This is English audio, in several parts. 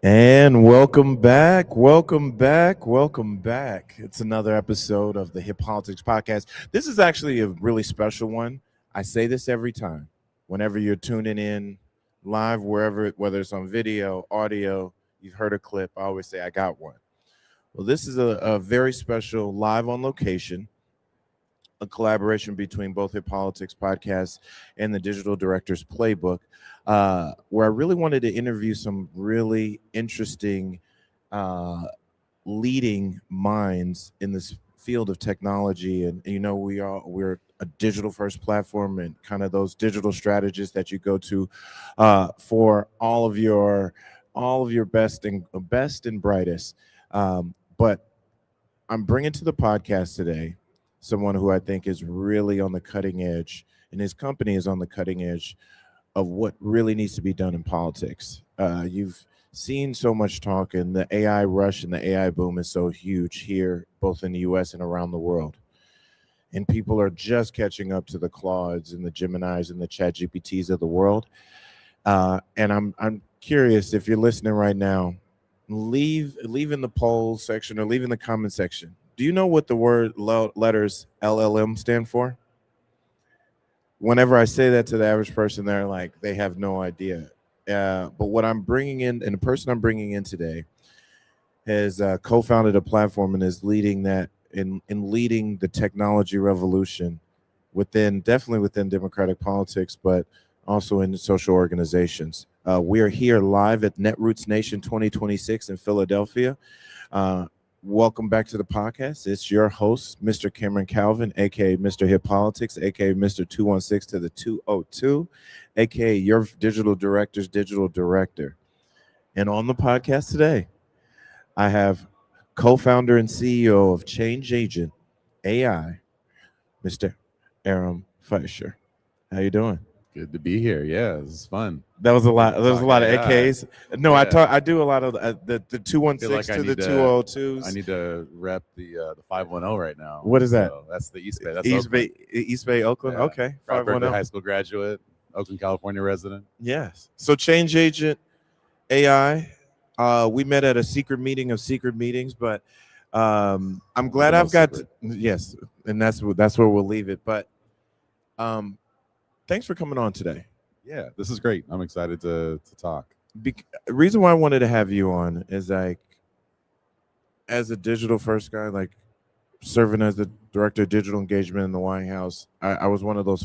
And welcome back, welcome back, welcome back. It's another episode of the Hip Politics Podcast. This is actually a really special one. I say this every time. Whenever you're tuning in live, wherever, whether it's on video, audio, you've heard a clip, I always say, I got one. Well, this is a very special live on location, a collaboration between both Hip Politics Podcast and the Digital Directors Playbook, where I really wanted to interview some really interesting uh, leading minds in this field of technology. And we're a digital first platform, and kind of those digital strategists that you go to for all of your best and brightest. But I'm bringing to the podcast today someone who I think is really on the cutting edge, and his company is on the cutting edge of what really needs to be done in politics. You've seen so much talk, and the AI rush and the AI boom is so huge here, both in the US and around the world. And people are just catching up to the Claudes and the Geminis and the Chat GPTs of the world. And I'm curious, if you're listening right now, leave in the poll section or leave in the comment section. Do you know what the letters LLM stand for? Whenever I say that to the average person, they're like, they have no idea. But what I'm bringing in, and the person I'm bringing in today, has co-founded a platform and is leading that in leading the technology revolution definitely within democratic politics, but also in social organizations. We are here live at Netroots Nation 2026 in Philadelphia. Welcome back to the podcast. It's your host, Mr. Cameron Calvin, aka Mr. Hip Politics, aka Mr. 216 to the 202, aka your digital director's digital director. And on the podcast today, I have co-founder and CEO of Change Agent AI, Mr. Aram Fisher. How you doing? Good to be here. Yeah, this is fun. That was a lot. There was a lot of AI. AKs. No, Yeah. I do a lot of the I feel 216 like to the 202s. I need to rep the 510 right now. What is that? So that's the East Bay. That's East Bay, Oakland. Yeah. Okay, Proud Berkeley 510. High School graduate, Oakland, California resident. Yes. So Change Agent AI. We met at a secret meeting of secret meetings, but I'm glad The I've most got secret. yes, and that's where we'll leave it. But thanks for coming on today. Yeah, this is great. I'm excited to talk. The reason why I wanted to have you on is, like, as a digital first guy, like serving as the director of digital engagement in the White House, I was one of those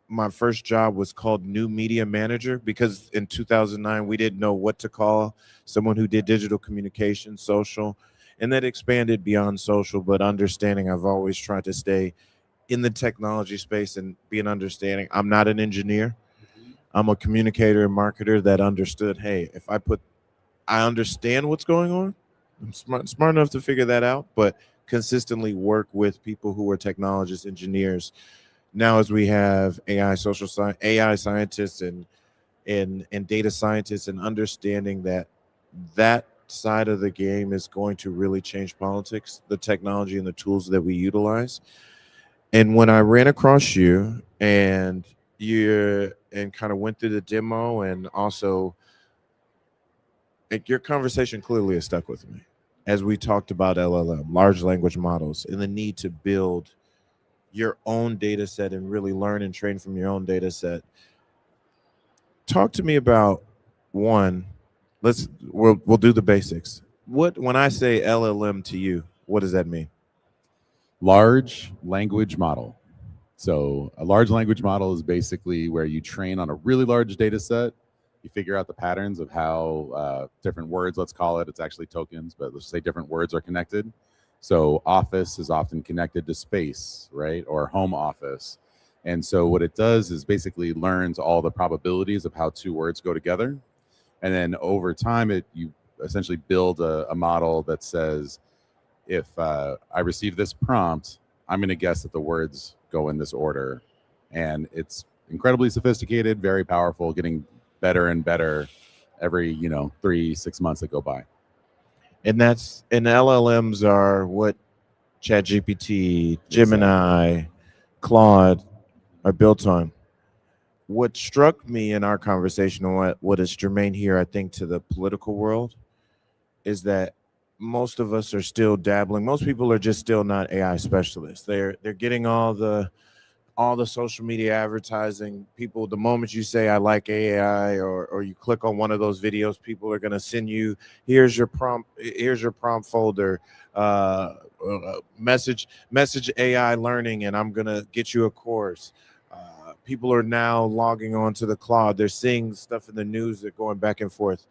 my first job was called new media manager, because in 2009 we didn't know what to call someone who did digital communication, social, and that expanded beyond social. But understanding, I've always tried to stay in the technology space and be an understanding. I'm not an engineer. I'm a communicator and marketer that understood, hey, I understand what's going on. I'm smart enough to figure that out, but consistently work with people who are technologists, engineers. Now, as we have AI scientists and data scientists, and understanding that side of the game is going to really change politics, the technology and the tools that we utilize. And when I ran across you and kind of went through the demo, and also, like, your conversation clearly has stuck with me as we talked about LLM, large language models, and the need to build your own data set and really learn and train from your own data set. Talk to me about one. We'll do the basics. When I say LLM to you, what does that mean? Large language model. So a large language model is basically where you train on a really large data set. You figure out the patterns of how different words, let's call it, it's actually tokens, but let's say different words are connected. So office is often connected to space, right? Or home office. And so what it does is basically learns all the probabilities of how two words go together. And then over time, you essentially build a model that says, if I receive this prompt, I'm going to guess that the words go in this order. And it's incredibly sophisticated, very powerful, getting better and better every 3-6 months that go by. And LLMs are what ChatGPT, Gemini, Claude are built on. what struck me in our conversation, and what is germane here, I think, to the political world, is that most of us are still dabbling. Most people are just still not AI specialists. They're getting all the social media advertising. People, the moment you say I like AI, or you click on one of those videos, people are going to send you, here's your prompt folder, message AI learning, and I'm going to get you a course. People are now logging on to the cloud. They're seeing stuff in the news. They're going back and forth.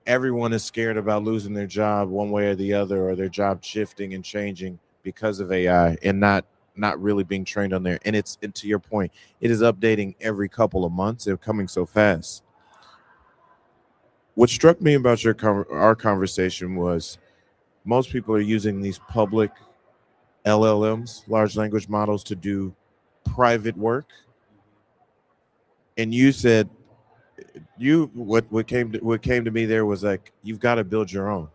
Everyone is scared about losing their job one way or the other, or their job shifting and changing because of AI, and not really being trained on there. And to your point, it is updating every couple of months. They're coming so fast. What struck me about our conversation was most people are using these public LLMs, large language models, to do private work. And you said what came to me there was like, you've got to build your own.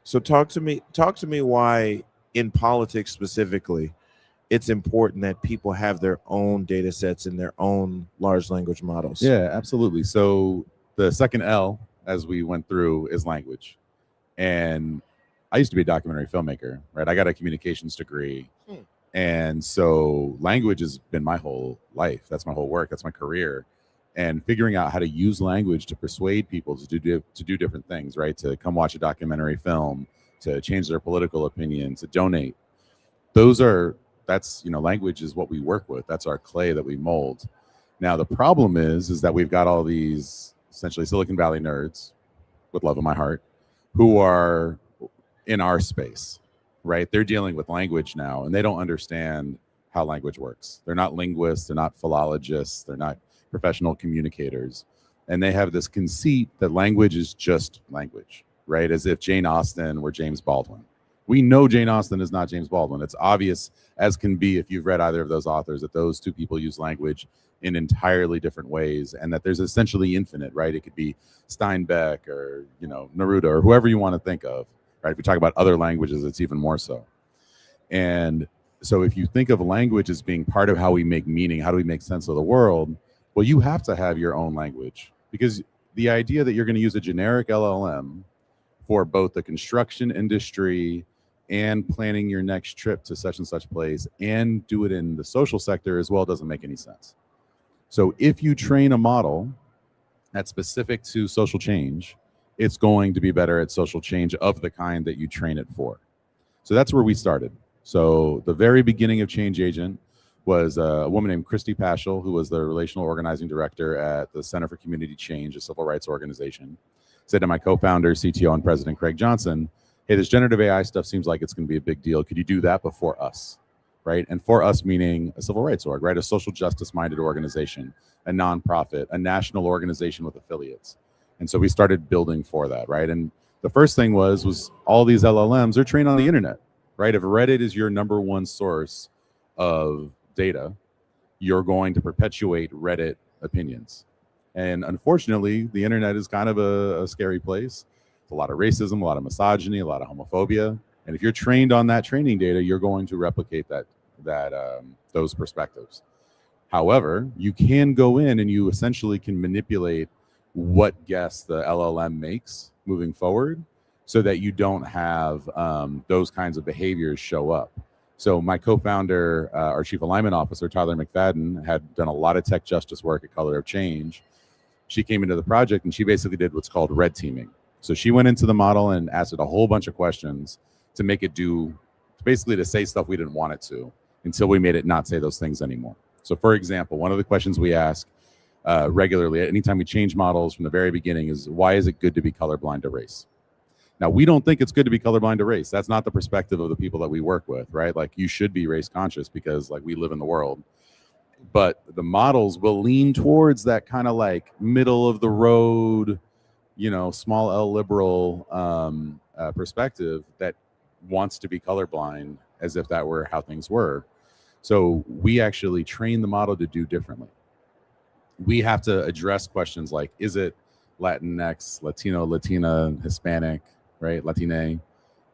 So talk to me why in politics specifically it's important that people have their own data sets and their own large language models. Yeah, absolutely. So the second L, as we went through, is language. And I used to be a documentary filmmaker, right? I got a communications degree. And so language has been my whole life. That's my whole work. That's my career. And figuring out how to use language to persuade people to do different things, right? To come watch a documentary film, to change their political opinion, to donate. That's language is what we work with. That's our clay that we mold. Now the problem is that we've got all these essentially Silicon Valley nerds, with love in my heart, who are in our space, right? They're dealing with language now, and they don't understand how language works. They're not linguists, they're not philologists, they're not professional communicators. And they have this conceit that language is just language, right? As if Jane Austen were James Baldwin. We know Jane Austen is not James Baldwin. It's obvious as can be if you've read either of those authors that those two people use language in entirely different ways, and that there's essentially infinite, right? It could be Steinbeck or Neruda or whoever you want to think of, right? If we talk about other languages, it's even more so. And so if you think of language as being part of how we make meaning, how do we make sense of the world? Well, you have to have your own language, because the idea that you're going to use a generic LLM for both the construction industry and planning your next trip to such and such place and do it in the social sector as well doesn't make any sense. So if you train a model that's specific to social change, it's going to be better at social change of the kind that you train it for. So that's where we started. So the very beginning of Change Agent was a woman named Christy Paschal, who was the relational organizing director at the Center for Community Change, a civil rights organization, said to my co-founder, CTO, and president, Craig Johnson, hey, this generative AI stuff seems like it's going to be a big deal. Could you do that before us, right? And for us, meaning a civil rights org, right? A social justice-minded organization, a nonprofit, a national organization with affiliates. And so we started building for that, right? And the first thing was all these LLMs are trained on the internet, right? If Reddit is your number one source of data, you're going to perpetuate Reddit opinions. And unfortunately, the internet is kind of a scary place. It's a lot of racism, a lot of misogyny, a lot of homophobia. And if you're trained on that training data, you're going to replicate those perspectives. However, you can go in and you essentially can manipulate what guess the LLM makes moving forward so that you don't have those kinds of behaviors show up. So my co-founder, our chief alignment officer, Tyler McFadden, had done a lot of tech justice work at Color of Change. She came into the project and she basically did what's called red teaming. So she went into the model and asked it a whole bunch of questions to make it basically to say stuff we didn't want it to, until we made it not say those things anymore. So for example, one of the questions we ask regularly, anytime we change models from the very beginning, is why is it good to be colorblind to race? Now, we don't think it's good to be colorblind to race. That's not the perspective of the people that we work with, right? Like, you should be race conscious because like we live in the world. But the models will lean towards that kind of like middle of the road, small L liberal perspective that wants to be colorblind as if that were how things were. So we actually train the model to do differently. We have to address questions like, is it Latinx, Latino, Latina, Hispanic, right? Latine.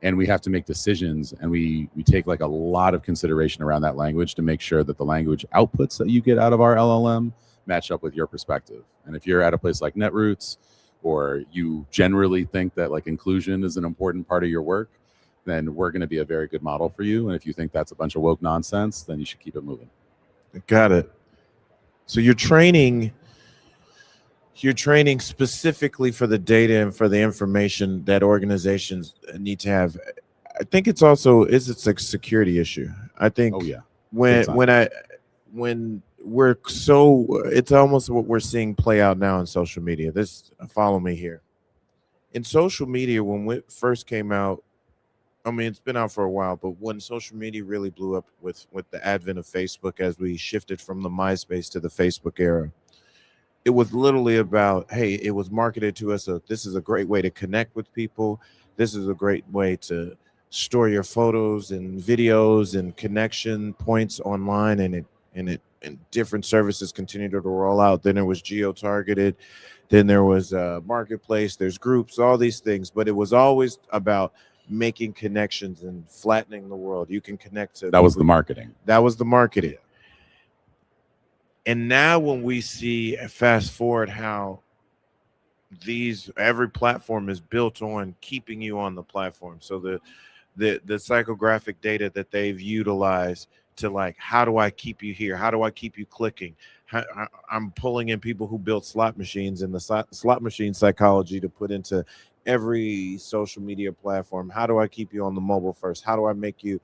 And we have to make decisions, and we take like a lot of consideration around that language to make sure that the language outputs that you get out of our LLM match up with your perspective. And if you're at a place like Netroots, or you generally think that like inclusion is an important part of your work, then we're going to be a very good model for you. And if you think that's a bunch of woke nonsense, then you should keep it moving. Got it. So you're training specifically for the data and for the information that organizations need to have. I think it's also it's a security issue. I think Oh yeah. when we're so, it's almost what we're seeing play out now in social media. This, follow me here. In social media, when it first came out, I mean, it's been out for a while, but when social media really blew up with the advent of Facebook, as we shifted from the MySpace to the Facebook era, it was literally about, hey, it was marketed to us. This is a great way to connect with people. This is a great way to store your photos and videos and connection points online, and different services continued to roll out. Then there was geo-targeted, then there was marketplace, there's groups, all these things, but it was always about making connections and flattening the world. You can connect to That was the marketing. That was the marketing. And now when we see, fast forward, how every platform is built on keeping you on the platform. So the psychographic data that they've utilized to, like, how do I keep you here? How do I keep you clicking? I'm pulling in people who built slot machines and the slot machine psychology to put into every social media platform. How do I keep you on the mobile first? How do I make you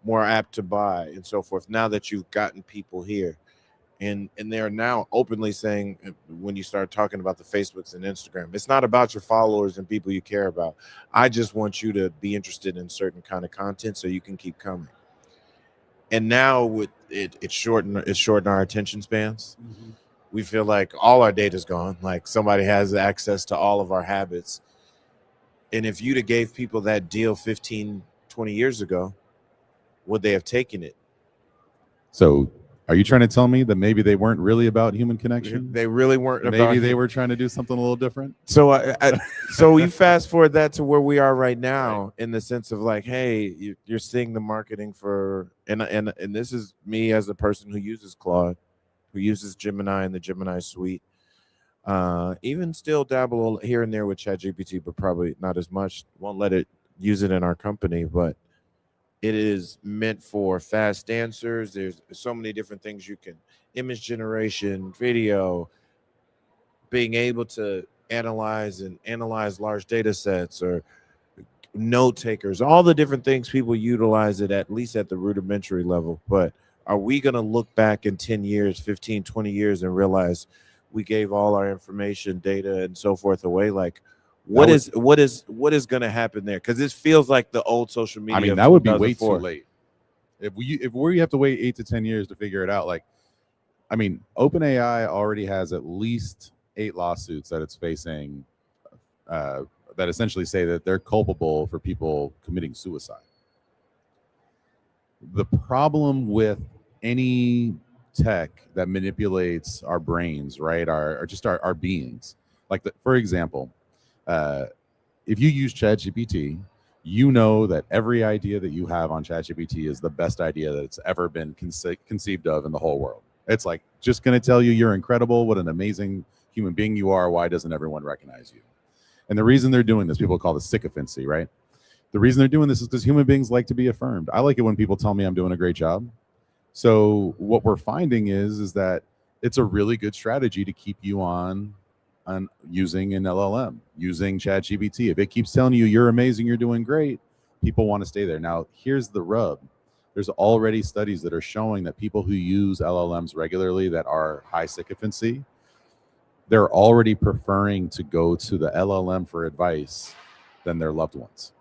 more apt to buy, and so forth? Now that you've gotten people here, and they're now openly saying, when you start talking about the Facebooks and Instagram, it's not about your followers and people you care about. I just want you to be interested in certain kind of content so you can keep coming. And now with it's shortened our attention spans. Mm-hmm. We feel like all our data's gone, like somebody has access to all of our habits. And if you'd have gave people that deal 15, 20 years ago, would they have taken it? So are you trying to tell me that maybe they weren't really about human connection? They really weren't. Maybe they were trying to do something a little different. So so you fast forward that to where we are right now, right, in the sense of like, hey, you're seeing the marketing for, and this is me as a person who uses Claude, who uses Gemini and the Gemini suite. Even still dabble here and there with ChatGPT, but probably not as much. Won't let it use it in our company, but it is meant for fast answers. There's so many different things you can, image generation, video, being able to analyze large data sets, or note takers, all the different things people utilize it at least at the rudimentary level. But are we going to look back in 10 years, 15, 20 years and realize we gave all our information, data, and so forth away? Like, what is going to happen there? Because this feels like the old social media. I mean, that would be way too late. If we have to wait 8 to 10 years to figure it out, like, I mean, OpenAI already has at least 8 lawsuits that it's facing that essentially say that they're culpable for people committing suicide. The problem with any tech that manipulates our brains, right, our beings, like for example, if you use ChatGPT, you know that every idea that you have on ChatGPT is the best idea that's ever been conceived of in the whole world. It's like just going to tell you you're incredible, what an amazing human being you are. Why doesn't everyone recognize you? And the reason they're doing this, people call this sycophancy, right? The reason they're doing this is because human beings like to be affirmed. I like it when people tell me I'm doing a great job. So what we're finding is that it's a really good strategy to keep you on using an LLM, using ChatGPT. If it keeps telling you you're amazing, you're doing great, people want to stay there. Now, here's the rub. There's already studies that are showing that people who use LLMs regularly that are high sycophancy, they're already preferring to go to the LLM for advice than their loved ones.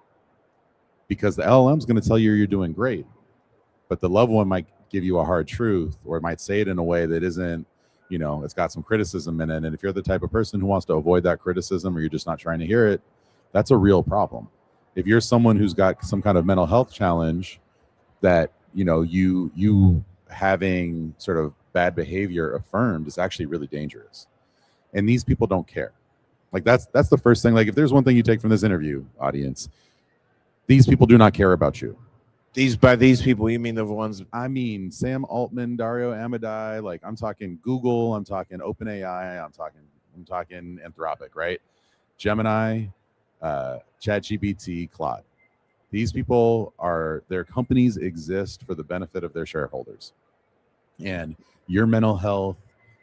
Because the LLM is going to tell you you're doing great, but the loved one might give you a hard truth, or it might say it in a way that isn't, you know, it's got some criticism in it. And if you're the type of person who wants to avoid that criticism, or you're just not trying to hear it, that's a real problem. If you're someone who's got some kind of mental health challenge, that, you know, you having sort of bad behavior affirmed is actually really dangerous. And these people don't care. Like that's the first thing. Like, if there's one thing you take from this interview, audience, these people do not care about you. By these people, you mean the ones? I mean, Sam Altman, Dario Amodei, like I'm talking Google, I'm talking OpenAI, I'm talking Anthropic, right? Gemini, ChatGPT, Claude. These people their companies exist for the benefit of their shareholders. And your mental health,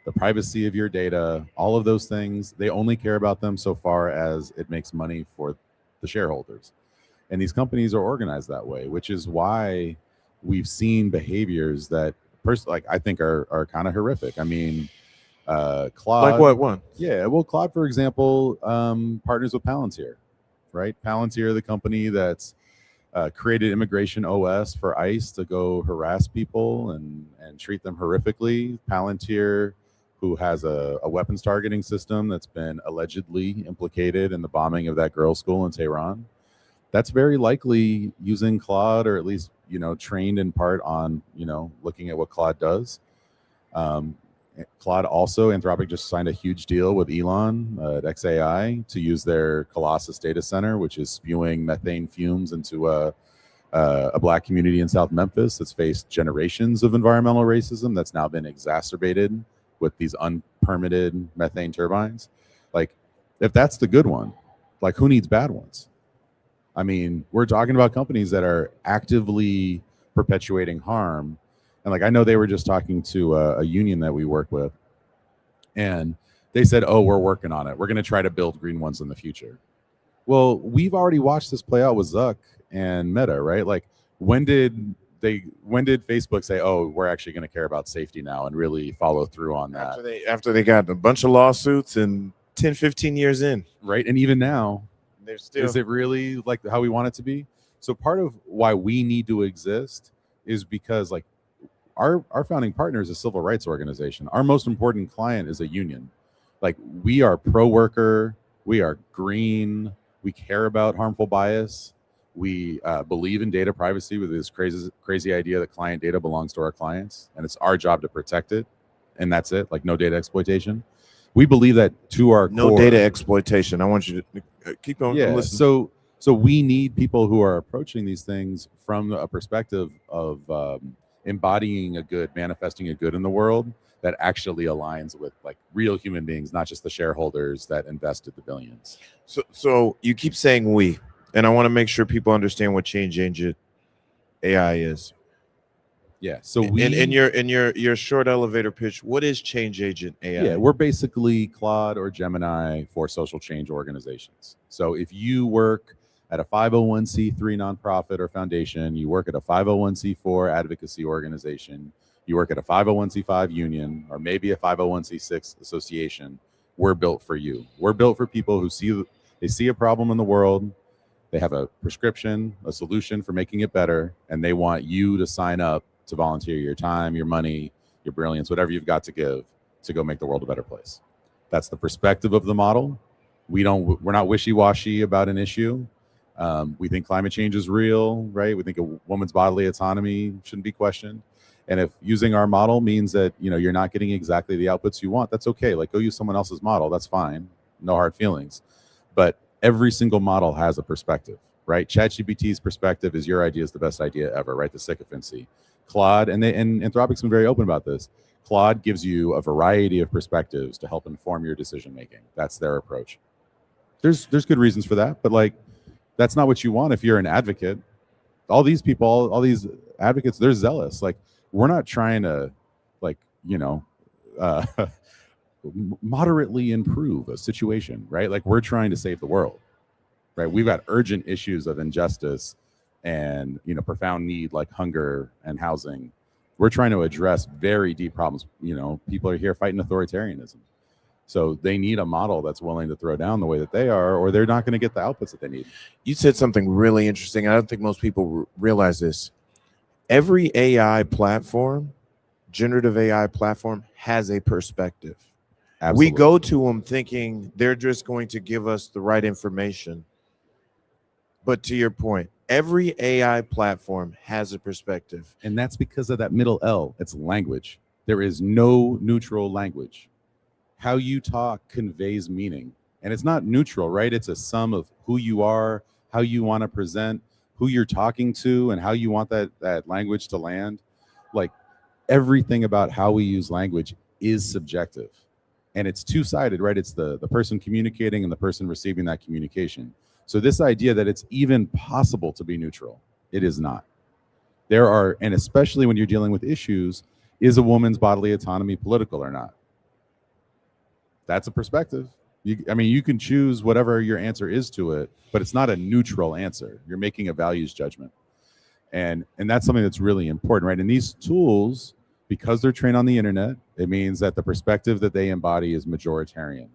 the privacy of your data, all of those things, they only care about them so far as it makes money for the shareholders. And these companies are organized that way, which is why we've seen behaviors that I think are kind of horrific. I mean, Claude. Like what one? Yeah, well, Claude, for example, partners with Palantir, right? Palantir, the company that's created Immigration OS for ICE to go harass people and treat them horrifically. Palantir, who has a weapons targeting system that's been allegedly implicated in the bombing of that girls' school in Tehran. That's very likely using Claude, or at least, trained in part on, looking at what Claude does. Claude also, Anthropic just signed a huge deal with Elon at xAI to use their Colossus data center, which is spewing methane fumes into a Black community in South Memphis that's faced generations of environmental racism that's now been exacerbated with these unpermitted methane turbines. Like, if that's the good one, like, who needs bad ones? I mean, we're talking about companies that are actively perpetuating harm. And like, I know they were just talking to a union that we work with, and they said, oh, we're working on it. We're going to try to build green ones in the future. Well, we've already watched this play out with Zuck and Meta, right? Like, when did Facebook say, oh, we're actually going to care about safety now and really follow through on that? After they got a bunch of lawsuits and 10, 15 years in. Right. And even now, they're still. Is it really like how we want it to be? So part of why we need to exist is because, like, our founding partner is a civil rights organization. Our most important client is a union. Like, we are pro-worker, we are green, we care about harmful bias, we believe in data privacy with this crazy idea that client data belongs to our clients, and it's our job to protect it, and that's it. Like, no data exploitation. We believe that to our core. Data exploitation. I want you to keep on. Yeah. So we need people who are approaching these things from a perspective of embodying a good, manifesting a good in the world that actually aligns with, like, real human beings, not just the shareholders that invested the billions. So you keep saying we, and I want to make sure people understand what Change Agent AI is. Yeah. So in your short elevator pitch, what is Change Agent AI? Yeah, we're basically Claude or Gemini for social change organizations. So if you work at a 501c3 nonprofit or foundation, you work at a 501c4 advocacy organization, you work at a 501c5 union, or maybe a 501c6 association, we're built for you. We're built for people who see a problem in the world, they have a prescription, a solution for making it better, and they want you to sign up to volunteer your time, your money, your brilliance, whatever you've got to give to go make the world a better place. That's the perspective of the model. We're not wishy-washy about an issue. We think climate change is real, right? We think a woman's bodily autonomy shouldn't be questioned. And if using our model means that, you're not getting exactly the outputs you want, that's okay. Like, go use someone else's model. That's fine. No hard feelings. But every single model has a perspective, right? ChatGPT's perspective is your idea is the best idea ever, right? The sycophancy. Claude, and Anthropic's been very open about this. Claude gives you a variety of perspectives to help inform your decision making. That's their approach. There's good reasons for that, but, like, that's not what you want if you're an advocate. All these people, all these advocates, they're zealous. Like, we're not trying to, like, moderately improve a situation, right? Like, we're trying to save the world, right? We've got urgent issues of injustice and, profound need like hunger and housing. We're trying to address very deep problems. People are here fighting authoritarianism. So they need a model that's willing to throw down the way that they are, or they're not going to get the outputs that they need. You said something really interesting. I don't think most people realize this. Every AI platform, generative AI platform, has a perspective. Absolutely. We go to them thinking they're just going to give us the right information. But to your point, every AI platform has a perspective. And that's because of that middle L. It's language. There is no neutral language. How you talk conveys meaning. And it's not neutral, right? It's a sum of who you are, how you want to present, who you're talking to and how you want that language to land. Like everything about how we use language is subjective, and it's two-sided, right? It's the person communicating and the person receiving that communication. So this idea that it's even possible to be neutral, it is not. There are, and especially when you're dealing with issues, is a woman's bodily autonomy political or not? That's a perspective. You can choose whatever your answer is to it, but it's not a neutral answer. You're making a values judgment. And that's something that's really important, right? And these tools, because they're trained on the internet, it means that the perspective that they embody is majoritarian,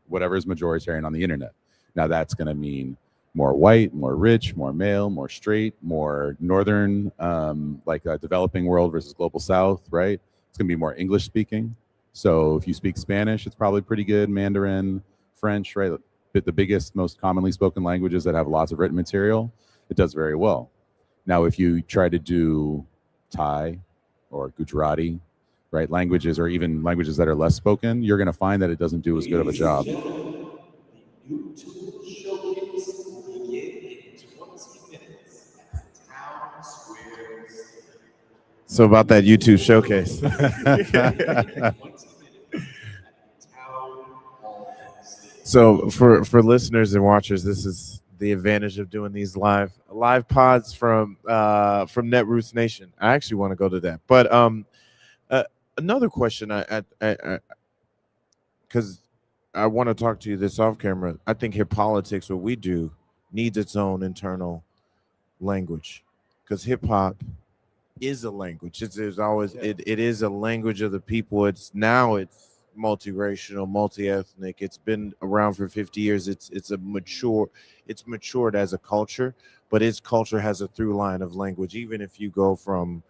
whatever is majoritarian on the internet. Now that's going to mean more white, more rich, more male, more straight, more northern, like a developing world versus global south, right? It's going to be more English speaking. So if you speak Spanish, it's probably pretty good. Mandarin, French, right? The biggest, most commonly spoken languages that have lots of written material, it does very well. Now, if you try to do Thai or Gujarati, right, languages, or even languages that are less spoken, you're going to find that it doesn't do as good of a job. So about that YouTube showcase. So for listeners and watchers, this is the advantage of doing these live pods from Netroots Nation. I actually want to go to that, but another question, because I want to talk to you this off camera. I think Hip Politics, what we do, needs its own internal language, because hip hop is a language. It is a language of the people. It's multiracial, multi-ethnic. It's been around for 50 years. It's matured as a culture, but its culture has a through line of language. Even if you go from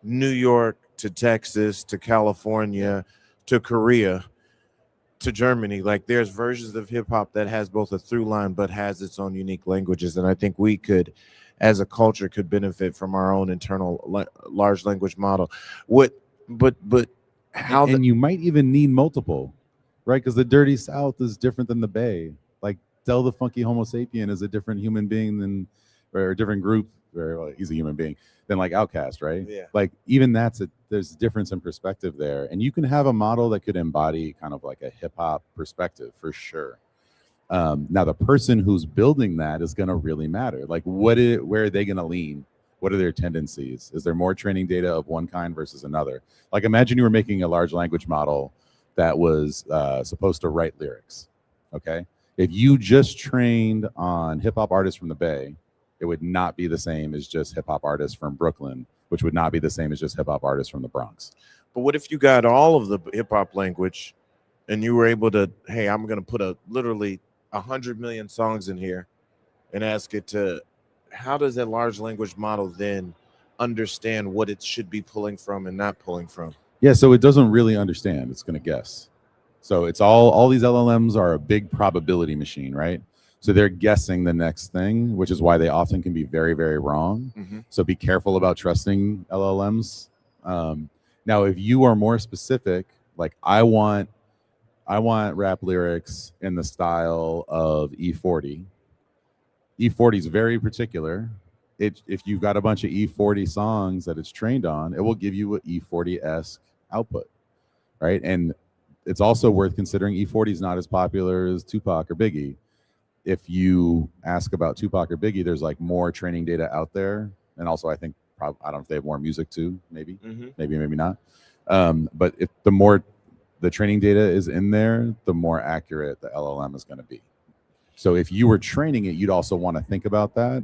New York to Texas to California to Korea to Germany, like there's versions of hip hop that has both a through line but has its own unique languages. And I think we could, as a culture, could benefit from our own internal large language model. And you might even need multiple, right? Because the Dirty South is different than the Bay. Like Del the Funky Homo Sapien is a different human being than, or a different group, or well, he's a human being, than like Outkast, right? Yeah. Like even there's a difference in perspective there. And you can have a model that could embody kind of like a hip hop perspective for sure. Now the person who's building that is going to really matter. Like where are they going to lean? What are their tendencies? Is there more training data of one kind versus another? Like imagine you were making a large language model that was supposed to write lyrics, okay? If you just trained on hip hop artists from the Bay, it would not be the same as just hip hop artists from Brooklyn, which would not be the same as just hip hop artists from the Bronx. But what if you got all of the hip hop language and you were able to, hey, I'm going to put literally 100 million songs in here and ask it to, how does that large language model then understand what it should be pulling from and not pulling from? Yeah, so it doesn't really understand. It's going to guess. So it's all these LLMs are a big probability machine, right? So they're guessing the next thing, which is why they often can be very, very wrong. Mm-hmm. So be careful about trusting LLMs. Now, if you are more specific, like I want rap lyrics in the style of E40. E40 is very particular. If you've got a bunch of E40 songs that it's trained on, it will give you an E40-esque output, right? And it's also worth considering E40 is not as popular as Tupac or Biggie. If you ask about Tupac or Biggie, there's like more training data out there. And also I think, I don't know if they have more music too, maybe, maybe not. But if the more the training data is in there, the more accurate the LLM is going to be. So if you were training it, you'd also want to think about that.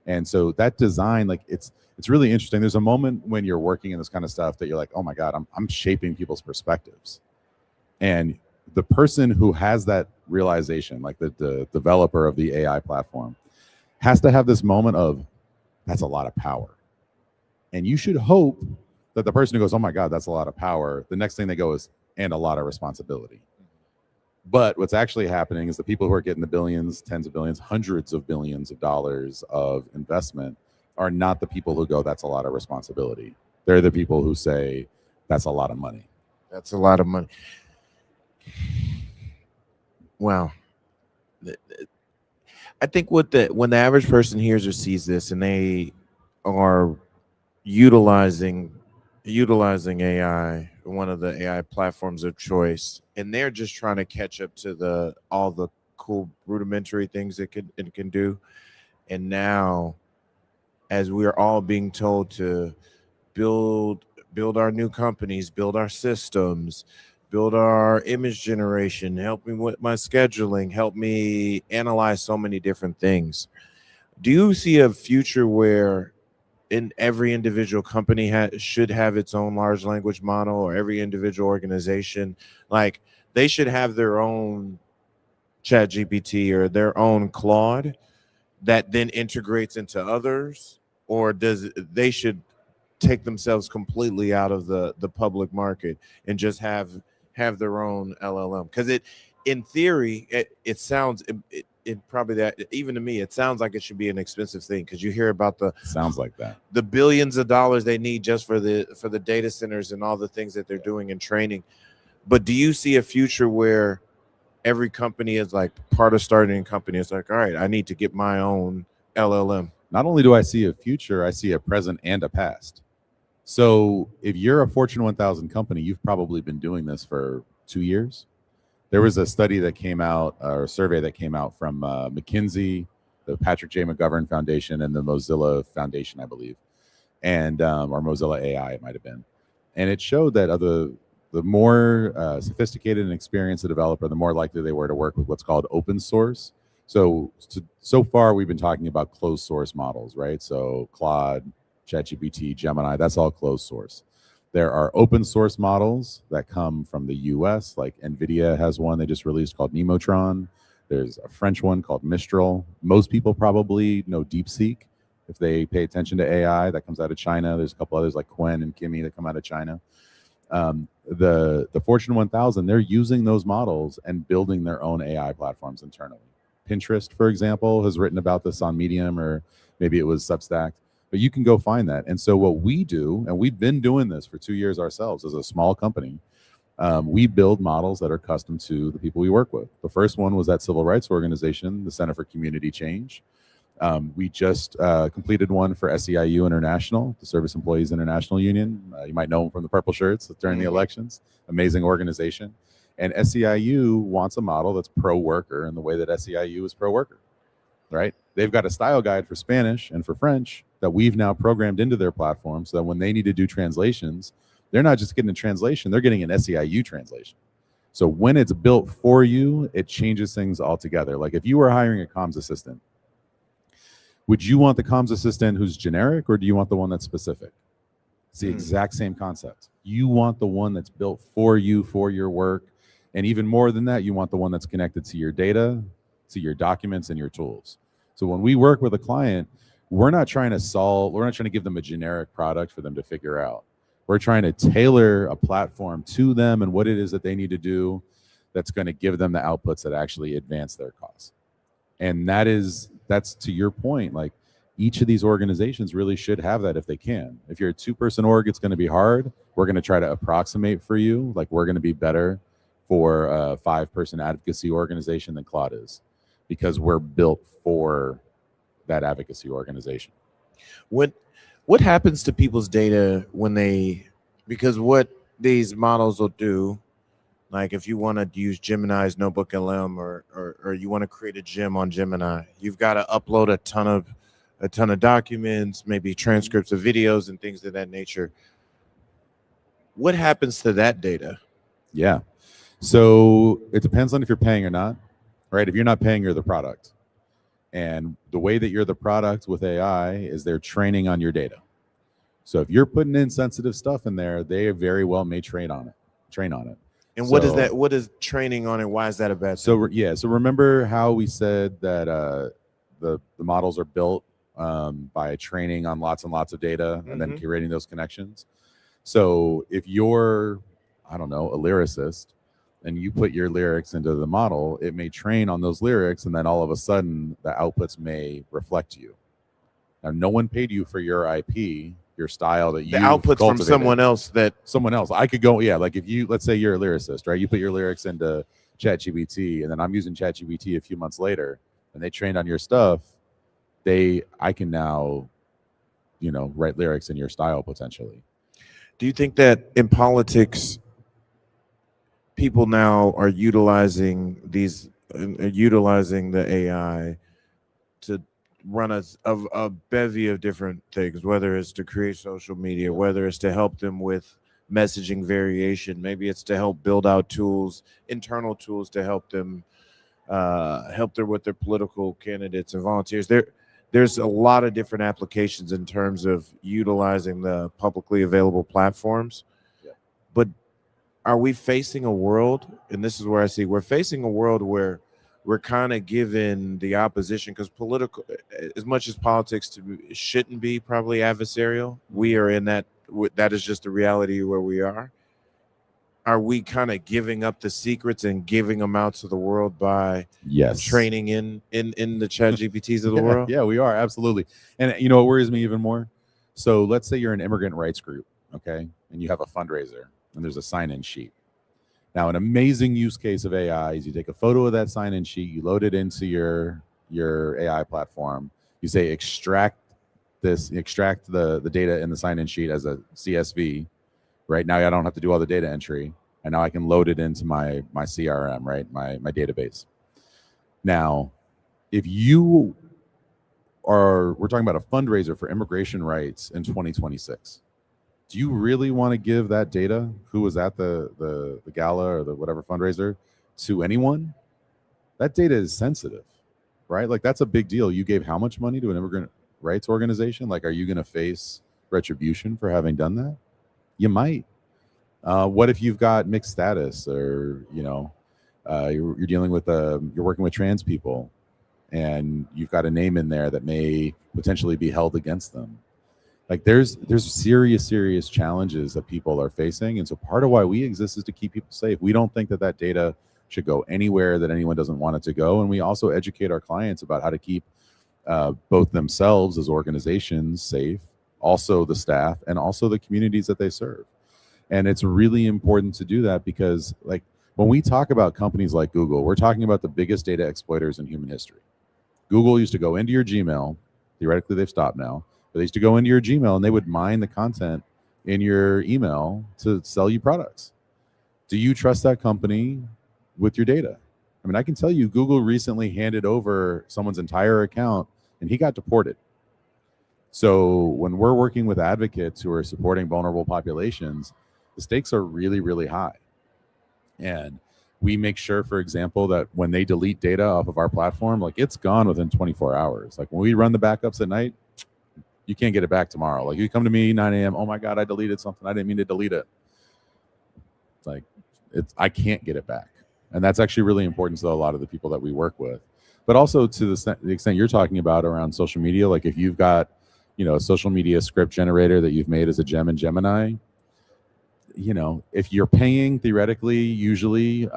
And so that design, like it's really interesting. There's a moment when you're working in this kind of stuff that you're like, oh my God, I'm shaping people's perspectives. And the person who has that realization, like the developer of the AI platform, has to have this moment of, that's a lot of power. And you should hope that the person who goes, oh my God, that's a lot of power, the next thing they go is, and a lot of responsibility. But what's actually happening is the people who are getting the billions, tens of billions, hundreds of billions of dollars of investment are not the people who go, that's a lot of responsibility. They're the people who say, that's a lot of money. That's a lot of money. Wow. I think when the average person hears or sees this and they are utilizing AI, one of the AI platforms of choice, and they're just trying to catch up to the all the cool rudimentary things it can do. And now, as we are all being told to build build our new companies, build our systems, build our image generation, help me with my scheduling, help me analyze so many different things. Do you see a future where in every individual company should have its own large language model, or every individual organization, like, they should have their own chat gpt or their own Claude that then integrates into others? Or does they should take themselves completely out of the public market and just have their own LLM? Because in theory, it sounds it probably, that even to me, it sounds like it should be an expensive thing, because you hear about Sounds like that. the billions of dollars they need just for the data centers and all the things that they're doing in training. But do you see a future where every company is like part of starting a company? It's like, all right, I need to get my own LLM. Not only do I see a future, I see a present and a past. So if you're a Fortune 1000 company, you've probably been doing this for 2 years. There was a study that came out, or a survey that came out from McKinsey, the Patrick J. McGovern Foundation, and the Mozilla Foundation, I believe, and or Mozilla AI, it might have been. And it showed that the more sophisticated and experienced a developer, the more likely they were to work with what's called open source. So far, we've been talking about closed source models, right? So Claude, ChatGPT, Gemini, that's all closed source. There are open source models that come from the US, like NVIDIA has one they just released called Nemotron. There's a French one called Mistral. Most people probably know DeepSeek if they pay attention to AI. That comes out of China. There's a couple others like Qwen and Kimi that come out of China. The Fortune 1000, they're using those models and building their own AI platforms internally. Pinterest, for example, has written about this on Medium, or maybe it was Substack, but you can go find that. And so what we do, and we've been doing this for 2 years ourselves as a small company, we build models that are custom to the people we work with. The first one was that civil rights organization, the Center for Community Change. We just completed one for SEIU International, the Service Employees International Union. You might know them from the purple shirts during the elections. Amazing organization. And SEIU wants a model that's pro-worker in the way that SEIU is pro-worker, right? They've got a style guide for Spanish and for French that we've now programmed into their platform, so that when they need to do translations, they're not just getting a translation, they're getting an SEIU translation. So when it's built for you, it changes things altogether. Like if you were hiring a comms assistant, would you want the comms assistant who's generic, or do you want the one that's specific? It's the exact same concept. You want the one that's built for you, for your work. And even more than that, you want the one that's connected to your data, to your documents, and your tools. So when we work with a client, we're not trying to give them a generic product for them to figure out. We're trying to tailor a platform to them and what it is that they need to do that's going to give them the outputs that actually advance their cause. And that's to your point, like each of these organizations really should have that if they can. If you're a 2-person org, it's going to be hard. We're going to try to approximate for you. Like we're going to be better for a 5-person advocacy organization than Claude is, because we're built for that advocacy organization. What happens to people's data because what these models will do, like if you want to use Gemini's Notebook LM, or you want to create a gem on Gemini, you've got to upload a ton of documents, maybe transcripts of videos and things of that nature. What happens to that data? Yeah. So it depends on if you're paying or not, right? If you're not paying, you're the product. And the way that you're the product with AI is they're training on your data. So if you're putting in sensitive stuff in there, they very well may train on it. And what is that? What is training on it? Why is that a bad thing? So remember how we said that the models are built by training on lots and lots of data and then curating those connections. So if you're, I don't know, a lyricist, and you put your lyrics into the model, it may train on those lyrics, and then all of a sudden the outputs may reflect you. Now, no one paid you for your IP, your style that you outputs from someone else. I could go, like if you, let's say you're a lyricist, right? You put your lyrics into ChatGPT, and then I'm using ChatGPT a few months later. and they trained on your stuff, I can now, write lyrics in your style potentially. Do you think that in politics, people now are utilizing the AI to run a bevy of different things, whether it's to create social media, whether it's to help them with messaging variation, maybe it's to help build out tools, internal tools to help them with their political candidates and volunteers. There's a lot of different applications in terms of utilizing the publicly available platforms. Yeah. But are we facing a world, and this is where I see we're facing a world where we're kind of given the opposition, because political, as much as politics shouldn't be probably adversarial, we are in that is just the reality where we are. Are we kind of giving up the secrets and giving them out to the world by Yes. training in the chat GPTs of the world? Yeah, we are, absolutely. And you know what worries me even more? So let's say you're an immigrant rights group, okay, and you have a fundraiser and there's a sign-in sheet. Now, an amazing use case of AI is you take a photo of that sign-in sheet, you load it into your AI platform, you say extract the data in the sign-in sheet as a CSV. Right now, I don't have to do all the data entry, and now I can load it into my CRM, right, my database. Now, if we're talking about a fundraiser for immigration rights in 2026. Do you really want to give that data, who was at the gala or the whatever fundraiser, to anyone? That data is sensitive, right? Like, that's a big deal. You gave how much money to an immigrant rights organization? Like, are you going to face retribution for having done that? You might. What if you've got mixed status, or you're dealing with you're working with trans people, and you've got a name in there that may potentially be held against them? Like, there's serious challenges that people are facing, and so part of why we exist is to keep people safe. We don't think that data should go anywhere that anyone doesn't want it to go, and we also educate our clients about how to keep both themselves as organizations safe, also the staff, and also the communities that they serve. And it's really important to do that because, like, when we talk about companies like Google, we're talking about the biggest data exploiters in human history. Google used to go into your Gmail. Theoretically, they've stopped now. But they used to go into your Gmail and they would mine the content in your email to sell you products. Do you trust that company with your data? I mean, I can tell you, Google recently handed over someone's entire account and he got deported. So when we're working with advocates who are supporting vulnerable populations, the stakes are really, really high. And we make sure, for example, that when they delete data off of our platform, like, it's gone within 24 hours. Like, when we run the backups at night, you can't get it back tomorrow. Like, you come to me 9 a.m. Oh my God, I deleted something. I didn't mean to delete it. It's like, I can't get it back. And that's actually really important to a lot of the people that we work with. But also to the extent you're talking about around social media, like if you've got, a social media script generator that you've made as a gem in Gemini, if you're paying, theoretically, usually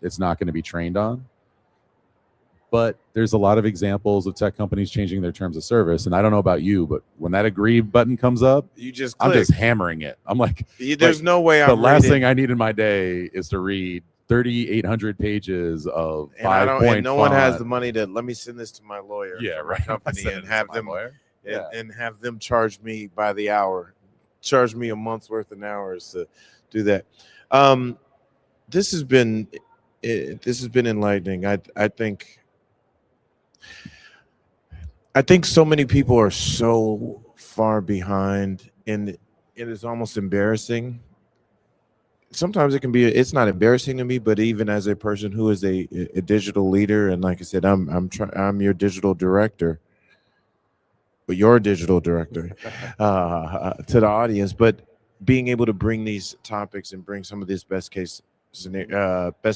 it's not going to be trained on. But there's a lot of examples of tech companies changing their terms of service. And I don't know about you, but when that agree button comes up, I'm just hammering it. I'm like, there's no way the last thing I need in my day is to read 3,800 pages of 5-point no one has the money to, let me send this to my lawyer. Yeah, right. Company and have them and have them charge me by the hour, charge me a month's worth of hours to do that. This has been enlightening. I think so many people are so far behind, and it is almost embarrassing. Sometimes it's not embarrassing to me, but even as a person who is a digital leader, and like I said, I'm your digital director, but your digital director to the audience. But being able to bring these topics and bring some of these best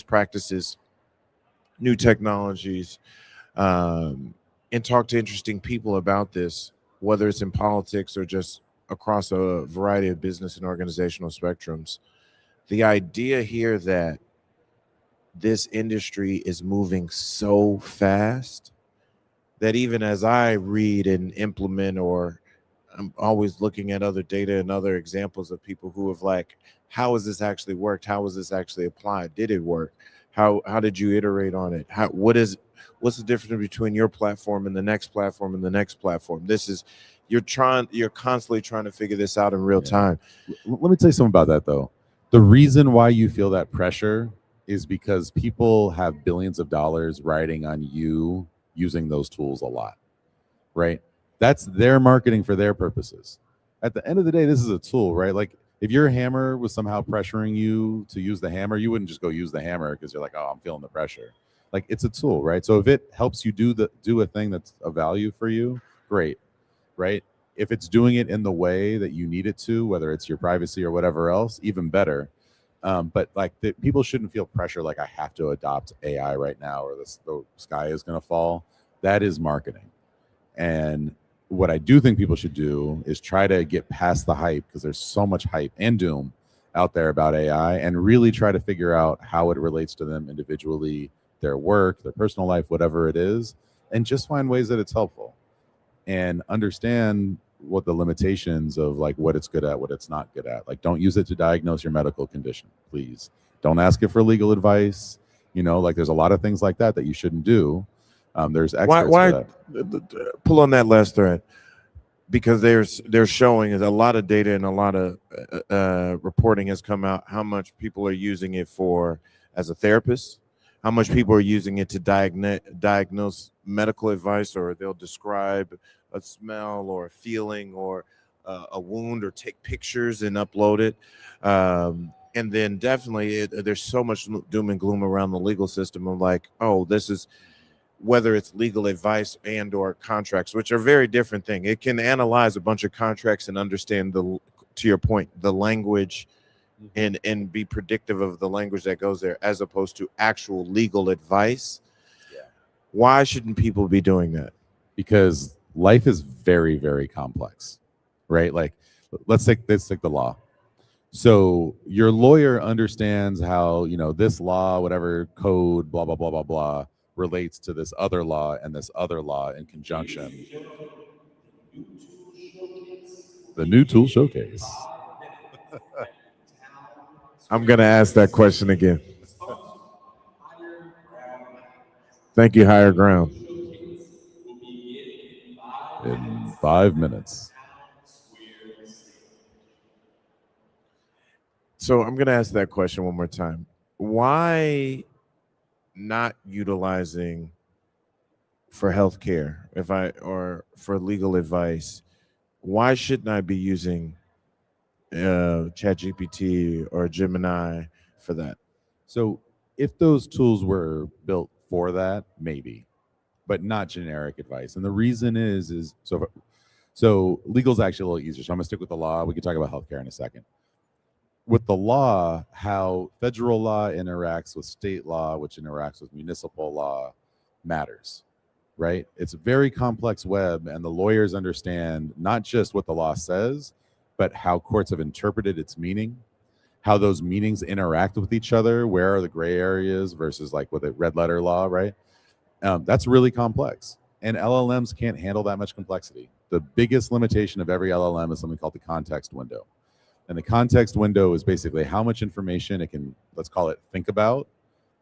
practices, new technologies, and talk to interesting people about this, whether it's in politics or just across a variety of business and organizational spectrums. The idea here that this industry is moving so fast that even as I read and implement, or I'm always looking at other data and other examples of people who have, like, how has this actually worked? How was this actually applied? Did it work? How did you iterate on it? What's the difference between your platform and the next platform and the next platform? This is you're constantly trying to figure this out in real Yeah. time. Let me tell you something about that though. The reason why you feel that pressure is because people have billions of dollars riding on you using those tools a lot, right? That's their marketing for their purposes. At the end of the day, this is a tool, right? Like if your hammer was somehow pressuring you to use the hammer, you wouldn't just go use the hammer because you're like, oh, I'm feeling the pressure. Like it's a tool, right? So if it helps you do a thing that's of value for you, great, right? If it's doing it in the way that you need it to, whether it's your privacy or whatever else, even better. But like people shouldn't feel pressure like I have to adopt AI right now or the sky is going to fall. That is marketing. And what I do think people should do is try to get past the hype because there's so much hype and doom out there about AI and really try to figure out how it relates to them individually, their work, their personal life, whatever it is, and just find ways that it's helpful and understand what the limitations of like what it's good at, what it's not good at. Like don't use it to diagnose your medical condition, please. Don't ask it for legal advice. Like there's a lot of things like that you shouldn't do. There's experts for that. Pull on that last thread, because they're showing is a lot of data and a lot of reporting has come out how much people are using it for as a therapist, how much people are using it to diagnose medical advice, or they'll describe a smell or a feeling or a wound, or take pictures and upload it. And then definitely there's so much doom and gloom around the legal system of like, oh, this is, whether it's legal advice and or contracts, which are very different thing. It can analyze a bunch of contracts and understand to your point, the language and be predictive of the language that goes there, as opposed to actual legal advice. Yeah. Why shouldn't people be doing that? Because life is very, very complex, right? Like let's take the law. So your lawyer understands how, this law, whatever code, blah, blah, blah, blah, blah, relates to this other law and this other law in conjunction. The new tool showcase. I'm going to ask that question again. Thank you, Higher Ground. In 5 minutes. So I'm going to ask that question one more time. Why not utilizing for healthcare, or for legal advice? Why shouldn't I be using ChatGPT or Gemini for that? So if those tools were built for that, maybe, but not generic advice. And the reason is so legal is actually a little easier. So I'm gonna stick with the law. We can talk about healthcare in a second. With the law, how federal law interacts with state law, which interacts with municipal law, matters, right? It's a very complex web, and the lawyers understand not just what the law says, but how courts have interpreted its meaning, how those meanings interact with each other, where are the gray areas versus like with a red letter law, right? That's really complex, and LLMs can't handle that much complexity. The biggest limitation of every LLM is something called the context window. And the context window is basically how much information it can, let's call it, think about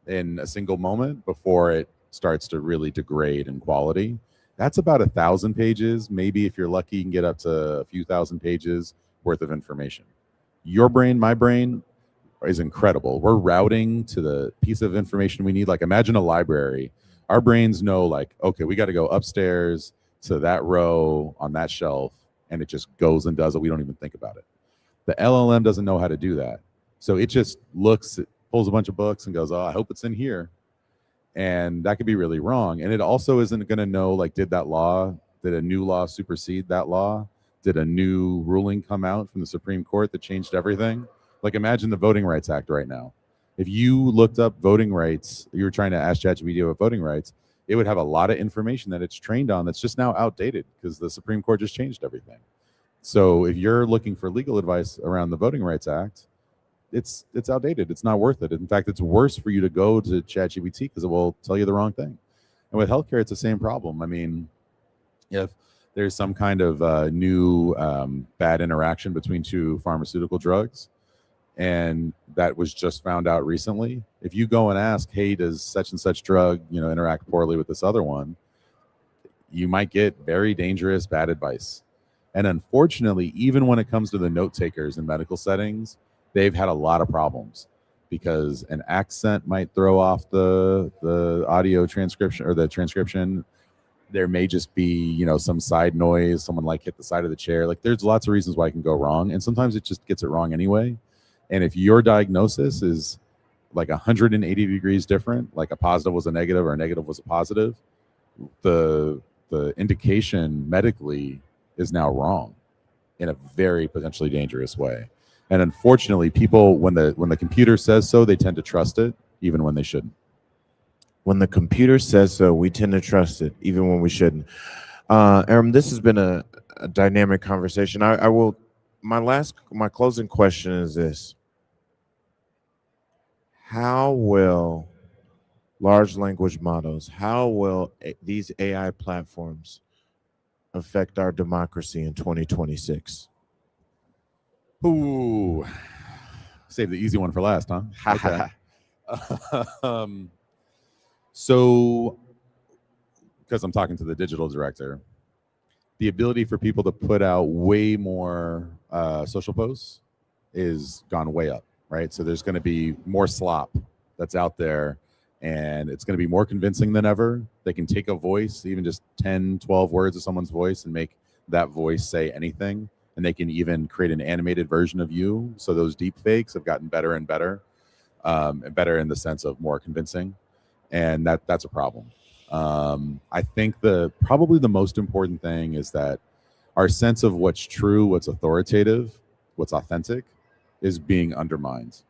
in a single moment before it starts to really degrade in quality. That's about 1,000 pages. Maybe if you're lucky, you can get up to a few thousand pages worth of information. Your brain, my brain, is incredible. We're routing to the piece of information we need. Like imagine a library. Our brains know like, okay, we got to go upstairs to that row on that shelf, and it just goes and does it. We don't even think about it. The LLM doesn't know how to do that. So it just looks, it pulls a bunch of books and goes, oh, I hope it's in here. And that could be really wrong. And it also isn't going to know, like, did a new law supersede that law? Did a new ruling come out from the Supreme Court that changed everything? Like imagine the Voting Rights Act right now. If you looked up voting rights, you were trying to ask ChatGPT about voting rights, it would have a lot of information that it's trained on that's just now outdated because the Supreme Court just changed everything. So if you're looking for legal advice around the Voting Rights Act, it's outdated. It's not worth it. In fact, it's worse for you to go to ChatGPT because it will tell you the wrong thing. And with healthcare, it's the same problem. I mean, if there's some kind of new bad interaction between two pharmaceutical drugs, and that was just found out recently. If you go and ask, hey, does such and such drug, interact poorly with this other one, you might get very dangerous, bad advice. And unfortunately, even when it comes to the note takers in medical settings, they've had a lot of problems because an accent might throw off the audio transcription or the transcription. There may just be, some side noise, someone like hit the side of the chair. Like there's lots of reasons why it can go wrong. And sometimes it just gets it wrong anyway. And if your diagnosis is like 180 degrees different, like a positive was a negative or a negative was a positive, the indication medically is now wrong in a very potentially dangerous way. And unfortunately, people, when the computer says so, they tend to trust it even when they shouldn't. When the computer says so, we tend to trust it even when we shouldn't. Aram, this has been a dynamic conversation. I will. My closing question is this: how will large language models, how will these AI platforms affect our democracy in 2026? Ooh, save the easy one for last, huh? Okay. So, because I'm talking to the digital director, the ability for people to put out way more social posts is gone way up, right? So there's going to be more slop that's out there, and it's going to be more convincing than ever. They can take a voice, even just 10, 12 words of someone's voice, and make that voice say anything. And they can even create an animated version of you. So those deep fakes have gotten better and better, and better in the sense of more convincing. And that's a problem. I think probably the most important thing is that our sense of what's true, what's authoritative, what's authentic is being undermined.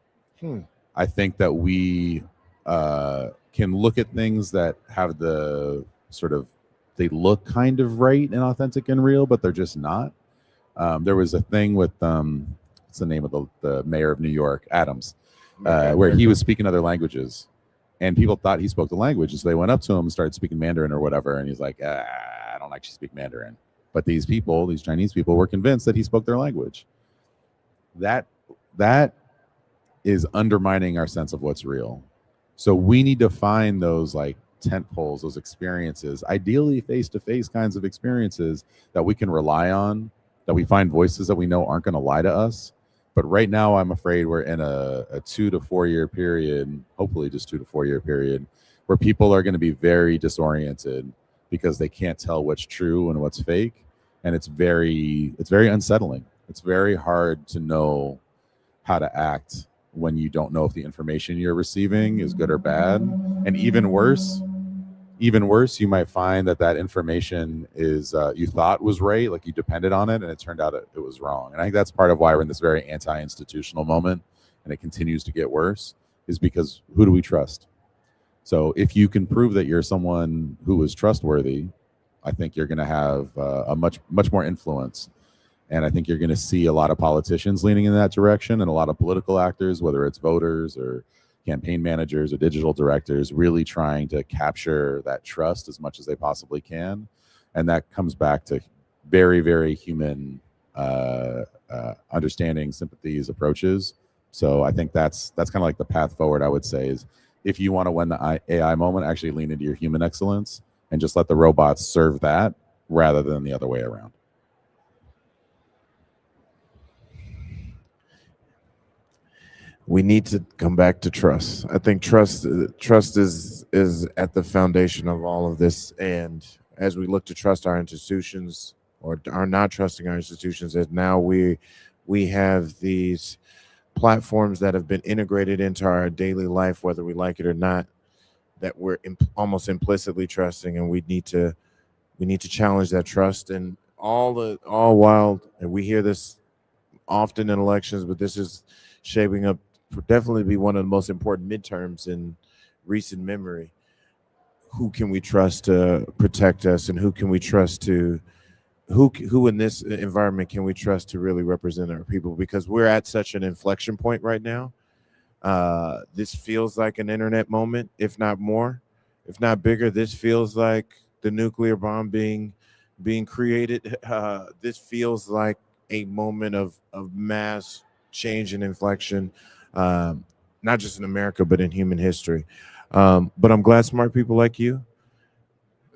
I think that we can look at things that have they look kind of right and authentic and real, but they're just not. There was a thing with what's the name of the mayor of New York, Adams, where he was speaking other languages, and people thought he spoke the language, so they went up to him and started speaking Mandarin or whatever, and he's like, I don't actually speak Mandarin. But these Chinese people, were convinced that he spoke their language. That is undermining our sense of what's real. So we need to find those like tent poles, those experiences, ideally face-to-face kinds of experiences that we can rely on, that we find voices that we know aren't going to lie to us. But right now, I'm afraid we're in a 2 to 4 year period, hopefully just 2 to 4 year period, where people are going to be very disoriented because they can't tell what's true and what's fake. And it's very unsettling. It's very hard to know how to act when you don't know if the information you're receiving is good or bad. And even worse, you might find that information is you thought was right, like you depended on it, and it turned out it was wrong. And I think that's part of why we're in this very anti-institutional moment, and it continues to get worse, is because who do we trust? So if you can prove that you're someone who is trustworthy, I think you're going to have a much more influence. And I think you're going to see a lot of politicians leaning in that direction, and a lot of political actors, whether it's voters or campaign managers or digital directors, really trying to capture that trust as much as they possibly can. And that comes back to very, very human understanding, sympathies, approaches. So I think that's kind of like the path forward, I would say, is if you want to win the AI moment, actually lean into your human excellence and just let the robots serve that rather than the other way around. We need to come back to trust. I think trust is at the foundation of all of this. And as we look to trust our institutions, or are not trusting our institutions, as now we have these platforms that have been integrated into our daily life, whether we like it or not, that we're almost implicitly trusting, and we need to challenge that trust. And all while, and we hear this often in elections, but this is shaping up definitely be one of the most important midterms in recent memory. Who can we trust to protect us, and who can we trust to who in this environment can we trust to really represent our people? Because we're at such an inflection point right now. This feels like an internet moment, if not more, if not bigger. This feels like the nuclear bomb being created. This feels like a moment of mass change and inflection, not just in America, but in human history. But I'm glad smart people like you,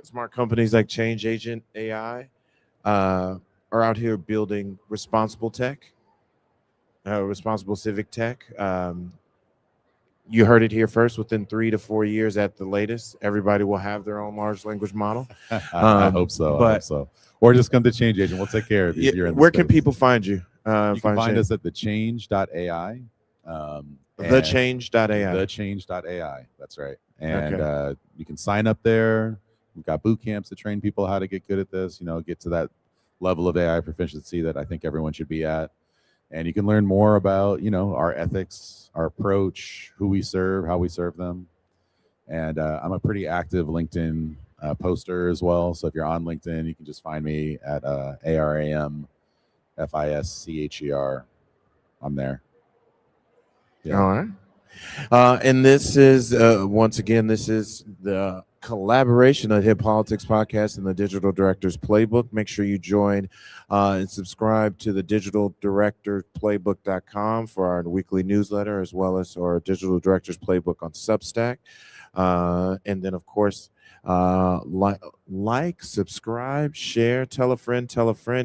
smart companies like Change Agent AI, are out here building responsible tech, responsible civic tech. You heard it here first. Within 3 to 4 years at the latest, everybody will have their own large language model. I hope so. I hope so. Or just come to Change Agent. We'll take care of you. If you're in the where can space. people find you? You can find us at thechange.ai. Thechange.ai. Thechange.ai. That's right. And you can sign up there. We've got boot camps to train people how to get good at this, get to that level of AI proficiency that I think everyone should be at. And you can learn more about, our ethics, our approach, who we serve, how we serve them. And I'm a pretty active LinkedIn poster as well. So if you're on LinkedIn, you can just find me at ARAMFISCHER. I'm there. Yeah. All right. And this is, once again, this is the collaboration of Hip Politics Podcast and the Digital Directors Playbook. Make sure you join and subscribe to the Digital Director Playbook.com for our weekly newsletter, as well as our Digital Directors Playbook on Substack. And then, of course, like, subscribe, share, tell a friend,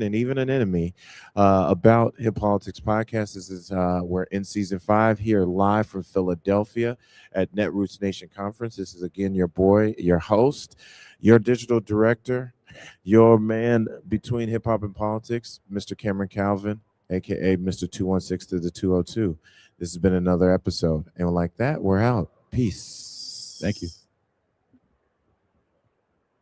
and even an enemy about Hip Politics Podcast. This is we're in season 5 here live from Philadelphia at Netroots Nation Conference. This is again your boy, your host, your digital director, your man between hip hop and politics, Mr. Cameron Calvin, aka Mr. 216 to the 202. This has been another episode, and like that, we're out. Peace. Thank you.